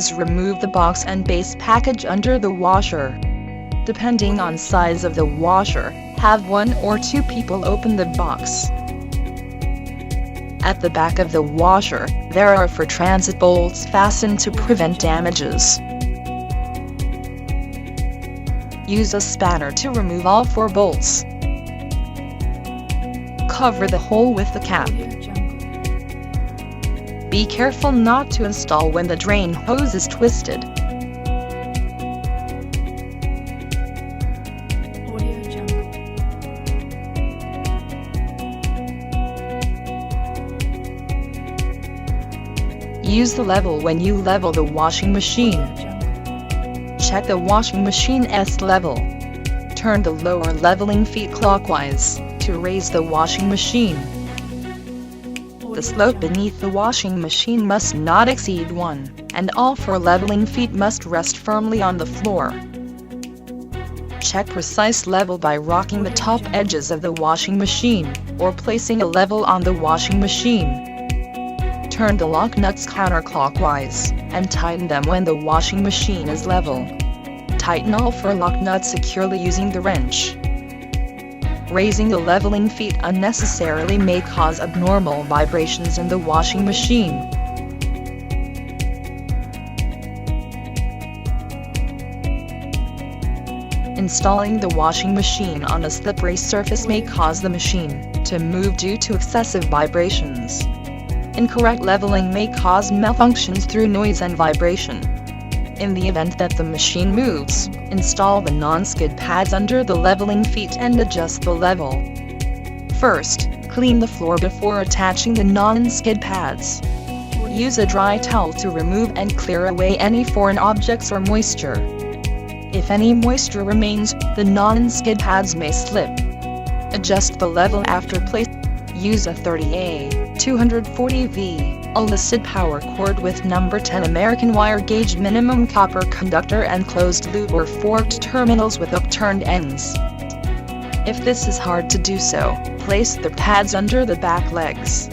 Please remove the box and base package under the washer. Depending on size of the washer, have 1 or 2 people open the box. At the back of the washer, there are 4 transit bolts fastened to prevent damages. Use a spanner to remove all 4 bolts. Cover the hole with the cap. Be careful not to install when the drain hose is twisted. Use the level when you level the washing machine. Check the washing machine's level. Turn the lower leveling feet clockwise to raise the washing machine. The slope beneath the washing machine must not exceed 1, and all 4 leveling feet must rest firmly on the floor. Check precise level by rocking the top edges of the washing machine, or placing a level on the washing machine. Turn the lock nuts counterclockwise, and tighten them when the washing machine is level. Tighten all 4 lock nuts securely using the wrench. Raising the leveling feet unnecessarily may cause abnormal vibrations in the washing machine. Installing the washing machine on a slippery surface may cause the machine to move due to excessive vibrations. Incorrect leveling may cause malfunctions through noise and vibration. In the event that the machine moves, install the non-skid pads under the leveling feet and adjust the level. First, clean the floor before attaching the non-skid pads. Use a dry towel to remove and clear away any foreign objects or moisture. If any moisture remains, the non-skid pads may slip. Adjust the level after placing. Use a 30A, 240V, unlisted power cord with number 10 American wire gauge minimum copper conductor and closed loop or forked terminals with upturned ends. If this is hard to do so, place the pads under the back legs.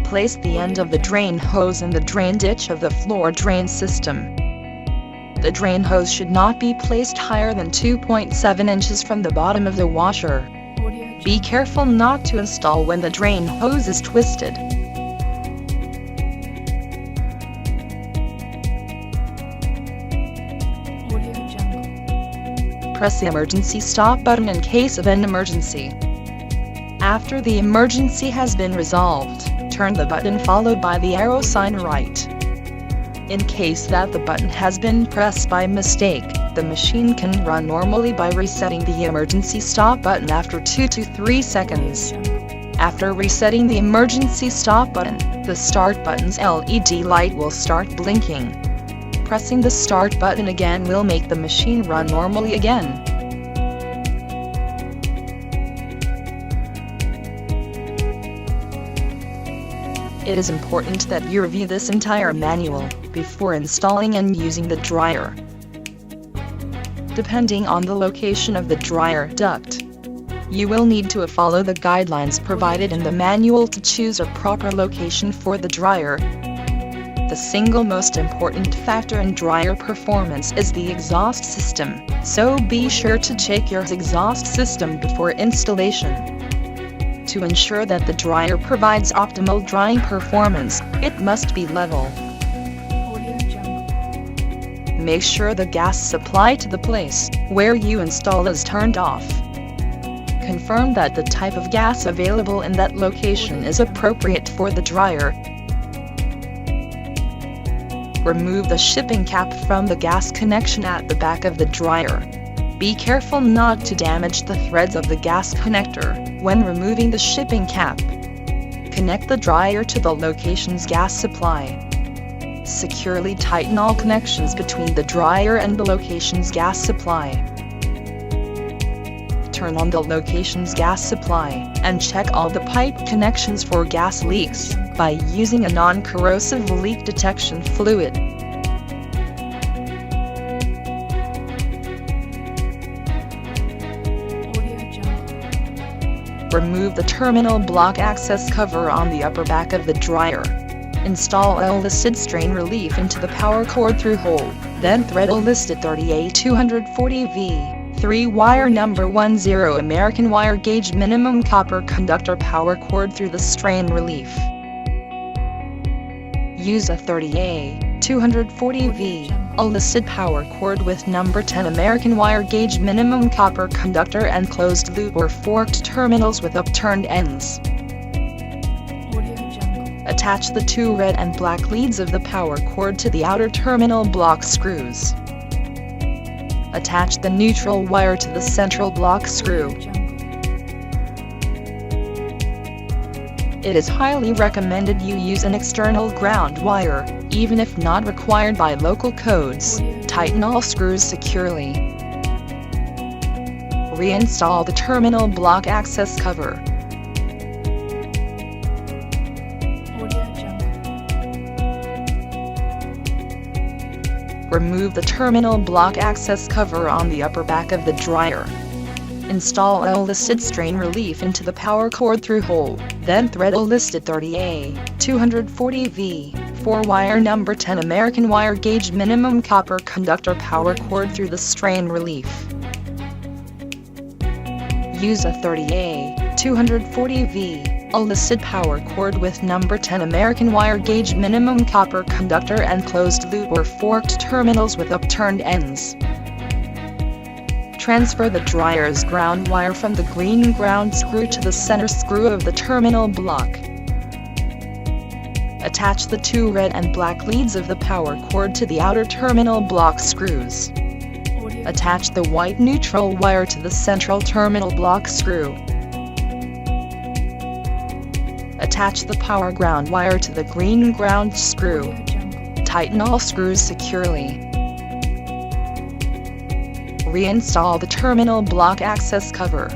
Place the end of the drain hose in the drain ditch of the floor drain system. The drain hose should not be placed higher than 2.7 inches from the bottom of the washer. Be careful not to install when the drain hose is twisted. Press the emergency stop button in case of an emergency. After the emergency has been resolved, turn the button followed by the arrow sign right. In case that the button has been pressed by mistake, the machine can run normally by resetting the emergency stop button after 2 to 3 seconds. After resetting the emergency stop button, the start button's LED light will start blinking. Pressing the start button again will make the machine run normally again. It is important that you review this entire manual before installing and using the dryer. Depending on the location of the dryer duct, you will need to follow the guidelines provided in the manual to choose a proper location for the dryer. The single most important factor in dryer performance is the exhaust system, so be sure to check your exhaust system before installation. To ensure that the dryer provides optimal drying performance, it must be level. Make sure the gas supply to the place where you install is turned off. Confirm that the type of gas available in that location is appropriate for the dryer. Remove the shipping cap from the gas connection at the back of the dryer. Be careful not to damage the threads of the gas connector when removing the shipping cap. Connect the dryer to the location's gas supply. Securely tighten all connections between the dryer and the location's gas supply. Turn on the location's gas supply and check all the pipe connections for gas leaks by using a non-corrosive leak detection fluid. Remove the terminal block access cover on the upper back of the dryer. Install L-listed strain relief into the power cord through hole, then thread L-listed 30A 240V, 3-wire number 10 American wire gauge minimum copper conductor power cord through the strain relief. Use a 30A 240V L-listed power cord with number 10 American wire gauge minimum copper conductor and closed loop or forked terminals with upturned ends. Attach the two red and black leads of the power cord to the outer terminal block screws. Attach the neutral wire to the central block screw. It is highly recommended you use an external ground wire, even if not required by local codes. Tighten all screws securely. Reinstall the terminal block access cover. Remove the terminal block access cover on the upper back of the dryer. Install L-listed strain relief into the power cord through hole, then thread L-listed 30A 240V 4-wire number 10 American wire gauge minimum copper conductor power cord through the strain relief. Use a 30A 240V L-listed power cord with number 10 American wire gauge minimum copper conductor and closed loop or forked terminals with upturned ends. Transfer the dryer's ground wire from the green ground screw to the center screw of the terminal block. Attach the two red and black leads of the power cord to the outer terminal block screws. Attach the white neutral wire to the central terminal block screw. Attach the power ground wire to the green ground screw. Tighten all screws securely. Reinstall the terminal block access cover.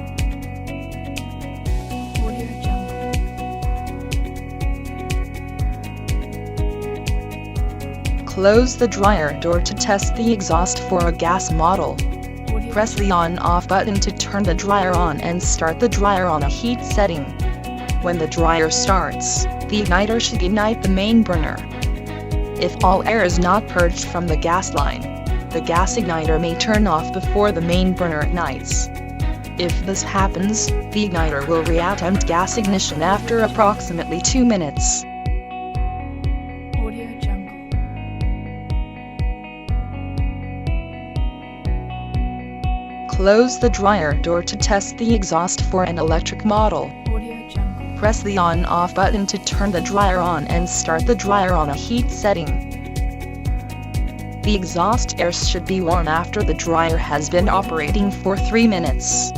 Close the dryer door to test the exhaust for a gas model. Press the on-off button to turn the dryer on and start the dryer on a heat setting. When the dryer starts, the igniter should ignite the main burner. If all air is not purged from the gas line, the gas igniter may turn off before the main burner ignites. If this happens, the igniter will reattempt gas ignition after approximately 2 minutes. Close the dryer door to test the exhaust for an electric model. Press the on-off button to turn the dryer on and start the dryer on a heat setting. The exhaust air should be warm after the dryer has been operating for 3 minutes.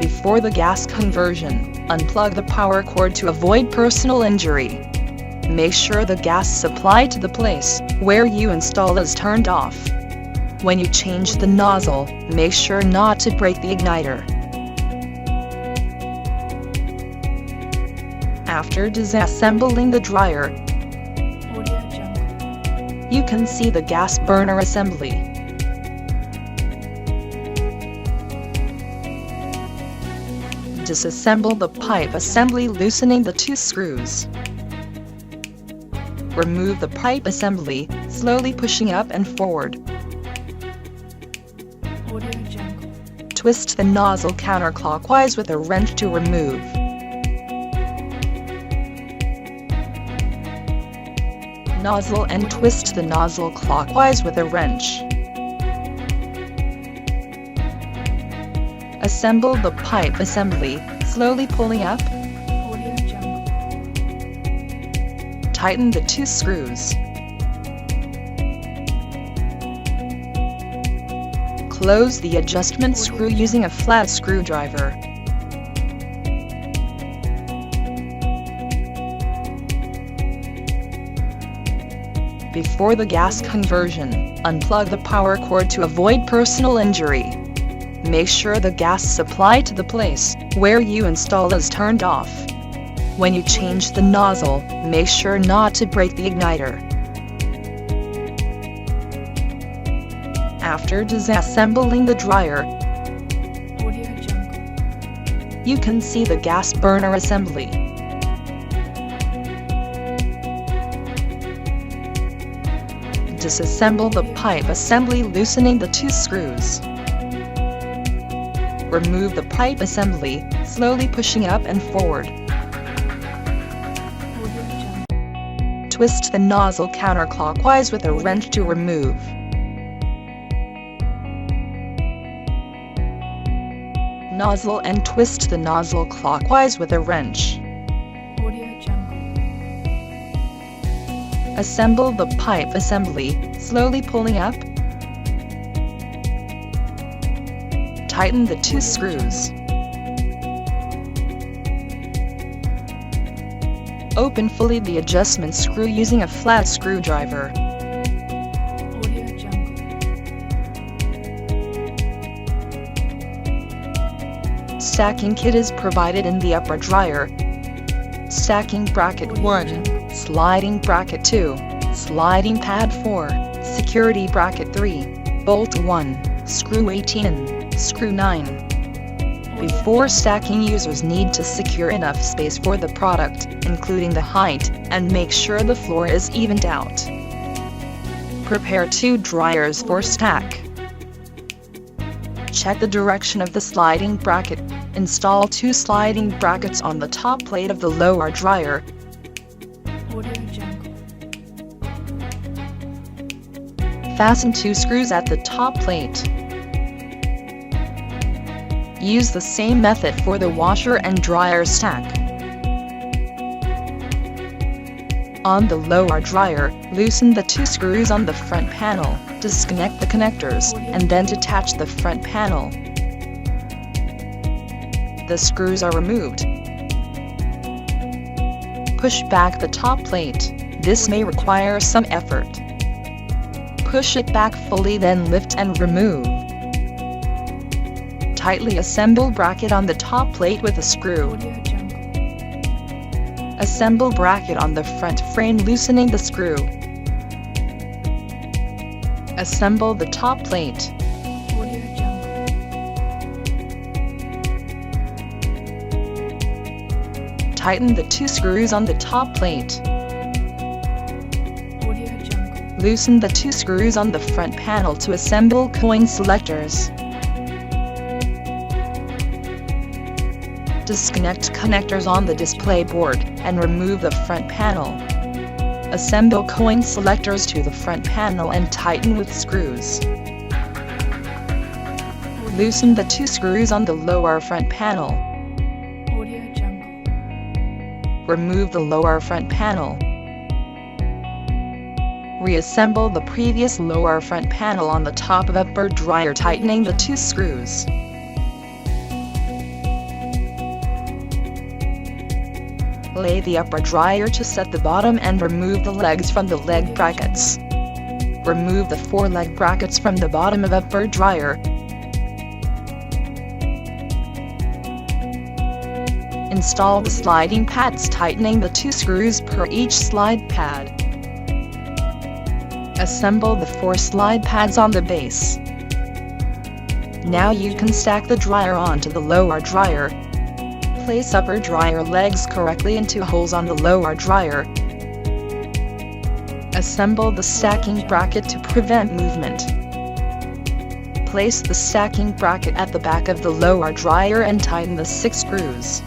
Before the gas conversion, unplug the power cord to avoid personal injury. Make sure the gas supply to the place where you install is turned off. When you change the nozzle, make sure not to break the igniter. After disassembling the dryer, you can see the gas burner assembly. Disassemble the pipe assembly, loosening the two screws. Remove the pipe assembly, slowly pushing up and forward. Twist the nozzle counterclockwise with a wrench to remove. Nozzle and twist the nozzle clockwise with a wrench. Assemble the pipe assembly, slowly pulling up. Tighten the two screws. Close the adjustment screw using a flat screwdriver. Before the gas conversion, unplug the power cord to avoid personal injury. Make sure the gas supply to the place where you install is turned off. When you change the nozzle, make sure not to break the igniter. After disassembling the dryer, you can see the gas burner assembly. Disassemble the pipe assembly, loosening the 2 screws. Remove the pipe assembly, slowly pushing up and forward. Twist the nozzle counterclockwise with a wrench to remove. Nozzle and twist the nozzle clockwise with a wrench. Assemble the pipe assembly, slowly pulling up. Tighten the 2 screws. Open fully the adjustment screw using a flat screwdriver. Stacking kit is provided in the upper dryer. Stacking bracket 1, sliding bracket 2, sliding pad 4, security bracket 3, bolt 1, screw 18, screw 9. Before stacking, users need to secure enough space for the product, including the height, and make sure the floor is evened out. Prepare 2 dryers for stack. Check the direction of the sliding bracket. Install 2 sliding brackets on the top plate of the lower dryer. Fasten 2 screws at the top plate. Use the same method for the washer and dryer stack. On the lower dryer, loosen the 2 screws on the front panel, disconnect the connectors, and then detach the front panel. The screws are removed. Push back the top plate. This may require some effort. Push it back fully, then lift and remove. Tightly assemble bracket on the top plate with a screw. Assemble bracket on the front frame, loosening the screw. Assemble the top plate. Tighten the 2 screws on the top plate. Loosen the 2 screws on the front panel to assemble coin selectors. Disconnect connectors on the display board and remove the front panel. Assemble coin selectors to the front panel and tighten with screws. Loosen the 2 screws on the lower front panel. Remove the lower front panel. Reassemble the previous lower front panel on the top of upper dryer, tightening the 2 screws. Lay the upper dryer to set the bottom and remove the legs from the leg brackets. Remove the 4 leg brackets from the bottom of upper dryer. Install the sliding pads, tightening the 2 screws per each slide pad. Assemble the 4 slide pads on the base. Now you can stack the dryer onto the lower dryer. Place upper dryer legs correctly into holes on the lower dryer. Assemble the stacking bracket to prevent movement. Place the stacking bracket at the back of the lower dryer and tighten the 6 screws.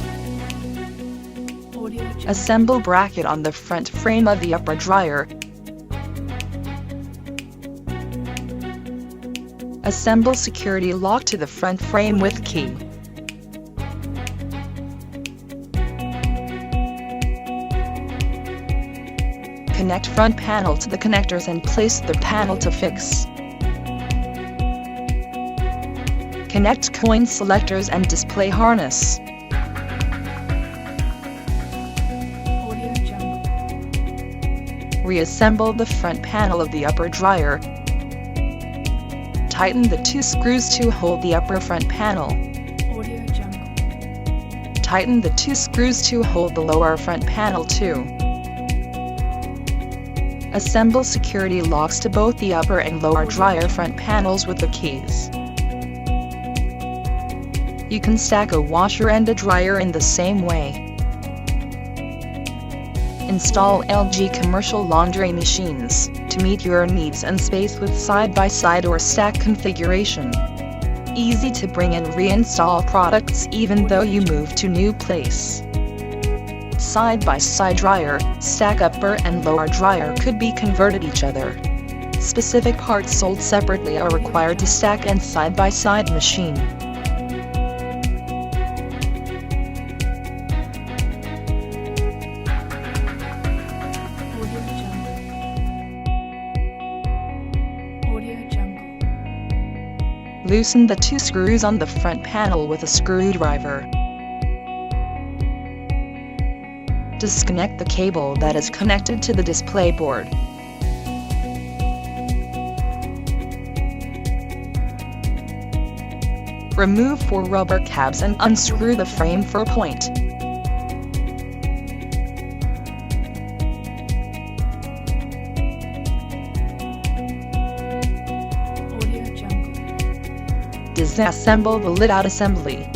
Assemble bracket on the front frame of the upper dryer. Assemble security lock to the front frame with key. Connect front panel to the connectors and place the panel to fix. Connect coin selectors and display harness. Reassemble the front panel of the upper dryer. Tighten the 2 screws to hold the upper front panel. Tighten the 2 screws to hold the lower front panel too. Assemble security locks to both the upper and lower dryer front panels with the keys. You can stack a washer and a dryer in the same way. Install LG commercial laundry machines to meet your needs and space with side-by-side or stack configuration. Easy to bring and reinstall products even though you move to new place. Side-by-side dryer, stack upper and lower dryer could be converted each other. Specific parts sold separately are required to stack and side-by-side machine. Loosen the 2 screws on the front panel with a screwdriver. Disconnect the cable that is connected to the display board. Remove 4 rubber caps and unscrew the frame for a point. Disassemble the lid out assembly.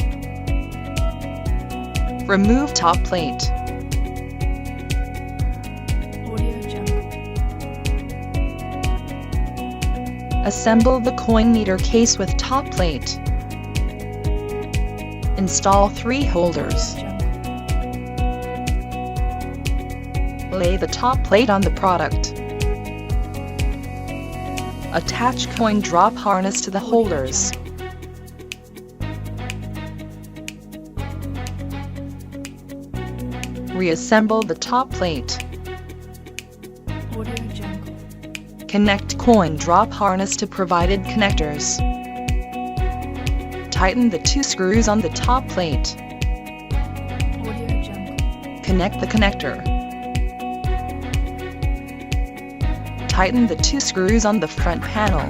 Remove top plate. Assemble the coin meter case with top plate. Install 3 holders. Lay the top plate on the product. Attach coin drop harness to the holders. Reassemble the top plate. Connect coin drop harness to provided connectors. Tighten the 2 screws on the top plate. Connect the connector. Tighten the 2 screws on the front panel.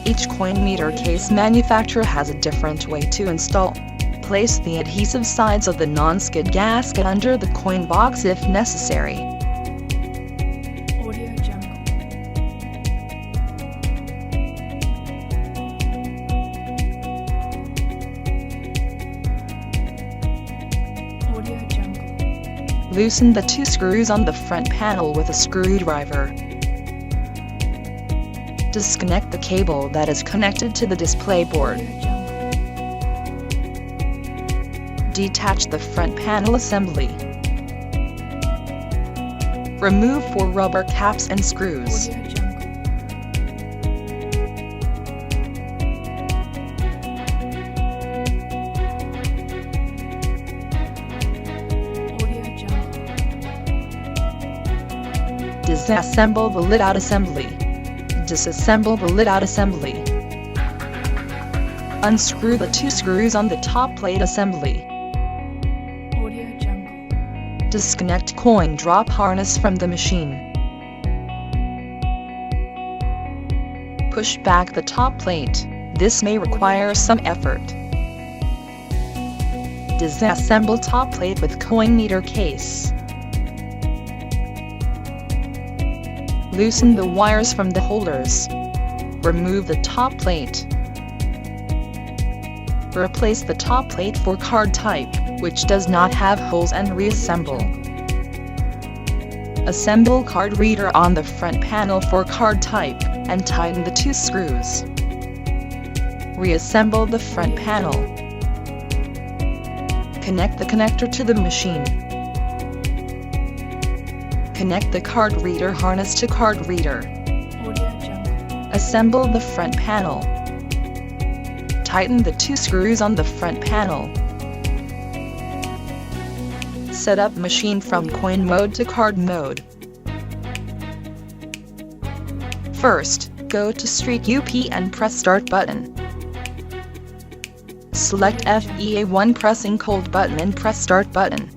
Each coin meter case manufacturer has a different way to install. Place the adhesive sides of the non-skid gasket under the coin box if necessary. Loosen the 2 screws on the front panel with a screwdriver. Disconnect the cable that is connected to the display board. Detach the front panel assembly. Remove 4 rubber caps and screws. Disassemble the lid out assembly. Disassemble the lid out assembly. Unscrew the 2 screws on the top plate assembly. Disconnect coin drop harness from the machine. Push back the top plate. This may require some effort. Disassemble top plate with coin meter case. Loosen the wires from the holders. Remove the top plate. Replace the top plate for card type, which does not have holes, and reassemble. Assemble card reader on the front panel for card type, and tighten the 2 screws. Reassemble the front panel. Connect the connector to the machine. Connect the card reader harness to card reader. Assemble the front panel. Tighten the 2 screws on the front panel. Set up machine from coin mode to card mode. First, go to Street UP and press Start button. Select FEA1 pressing Cold button and press Start button.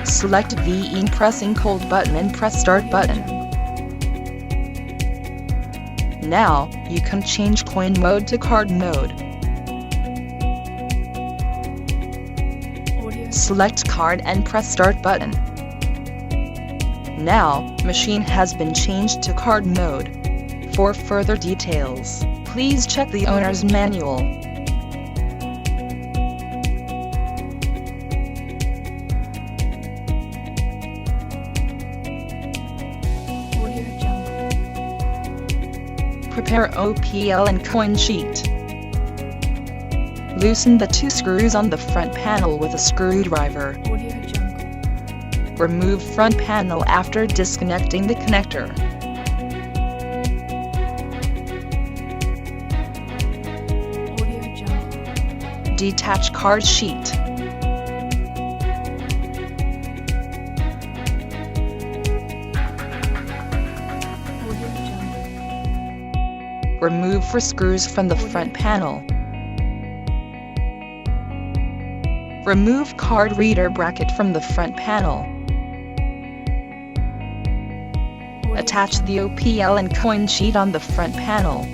Select VE pressing Cold button and press Start button. Now, you can change coin mode to card mode. Select card and press start button. Now, machine has been changed to card mode. For further details, please check the owner's manual. Prepare OPL and coin sheet. Loosen the 2 screws on the front panel with a screwdriver. Remove front panel after disconnecting the connector. Detach card sheet. Remove 4 screws from the front panel. Remove card reader bracket from the front panel. Attach the OPL and coin sheet on the front panel.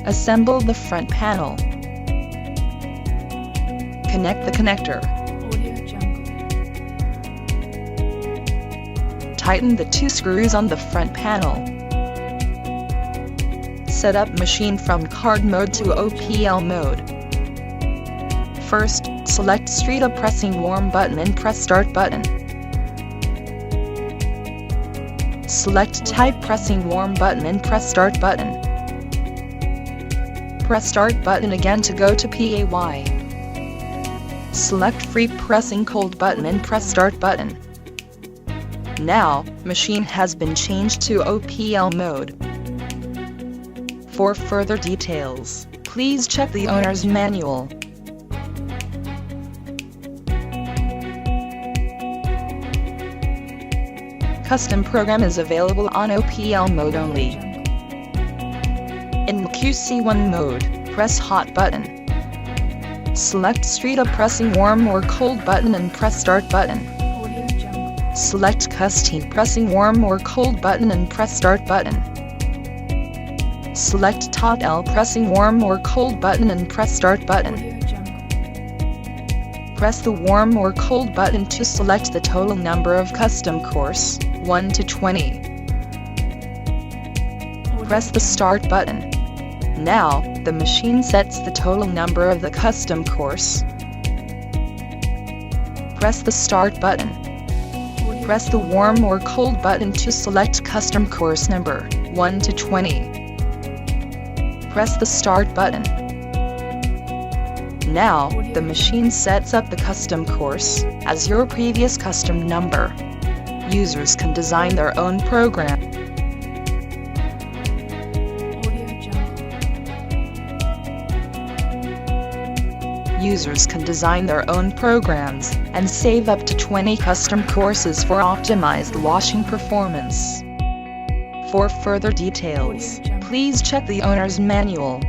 Assemble the front panel. Connect the connector. Tighten the 2 screws on the front panel. Set up machine from card mode to OPL mode. First, select straight up pressing warm button and press start button. Select type pressing warm button and press start button. Press start button again to go to PAY. Select free pressing cold button and press start button. Now, machine has been changed to OPL mode. For further details, please check the owner's manual. Custom program is available on OPL mode only. In QC1 mode, press hot button. Select straight up pressing warm or cold button and press start button. Select custom pressing warm or cold button and press start button. Select tot L pressing warm or cold button and press start button. Press the warm or cold button to select the total number of custom course, 1 to 20. Press the start button. Now, the machine sets the total number of the custom course. Press the start button. Press the warm or cold button to select custom course number, 1 to 20. Press the start button. Now, the machine sets up the custom course as your previous custom number. Users can design their own program. Users can design their own programs and save up to 20 custom courses for optimized washing performance. For further details, please check the owner's manual.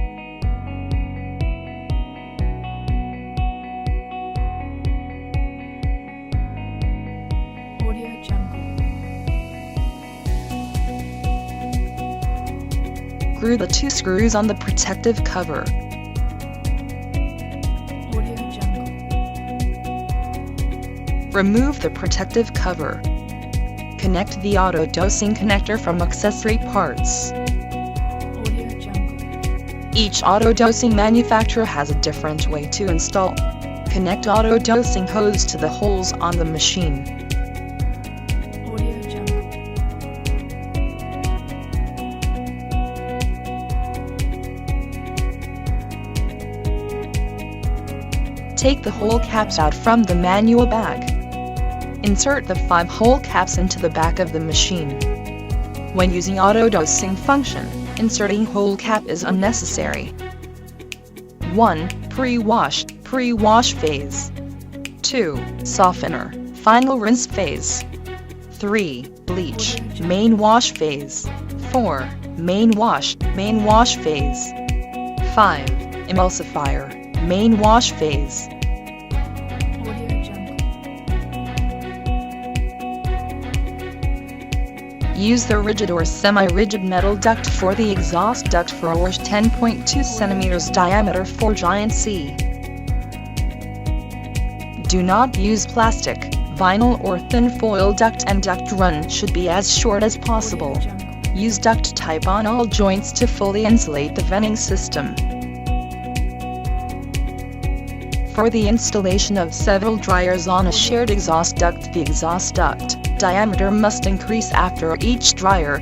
Screw the 2 screws on the protective cover. Remove the protective cover. Connect the auto dosing connector from accessory parts. Each auto dosing manufacturer has a different way to install. Connect auto dosing hose to the holes on the machine. Take the hole caps out from the manual bag. Insert the 5 hole caps into the back of the machine. When using auto dosing function, inserting hole cap is unnecessary. 1. Pre-wash phase. 2. Softener, final rinse phase. 3. Bleach, main wash phase. 4. Main wash phase. 5. Emulsifier, Main wash phase. Use the rigid or semi-rigid metal duct for the exhaust duct for or 10.2 cm diameter for giant C. Do not use plastic, vinyl or thin foil duct, and duct run should be as short as possible. Use duct type on all joints to fully insulate the venting system. For the installation of several dryers on a shared exhaust duct, the exhaust duct diameter must increase after each dryer.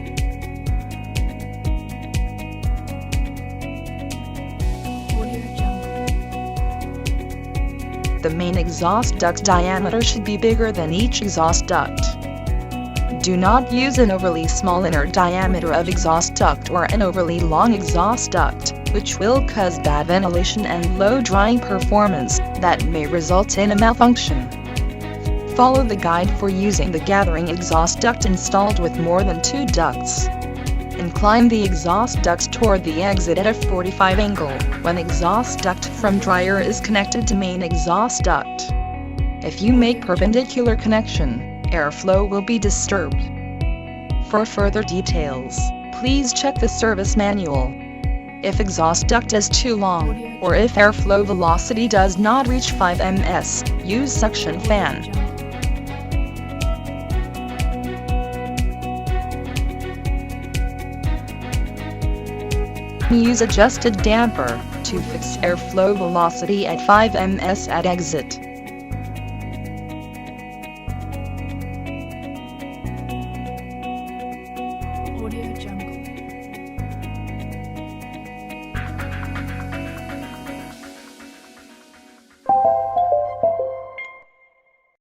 The main exhaust duct diameter should be bigger than each exhaust duct. Do not use an overly small inner diameter of exhaust duct or an overly long exhaust duct, which will cause bad ventilation and low drying performance that may result in a malfunction. Follow the guide for using the gathering exhaust duct installed with more than 2 ducts. Incline the exhaust duct toward the exit at a 45 angle when exhaust duct from dryer is connected to main exhaust duct. If you make perpendicular connection, airflow will be disturbed. For further details, please check the service manual. If exhaust duct is too long, or if airflow velocity does not reach 5 ms, use suction fan. Use adjusted damper to fix airflow velocity at 5 ms at exit.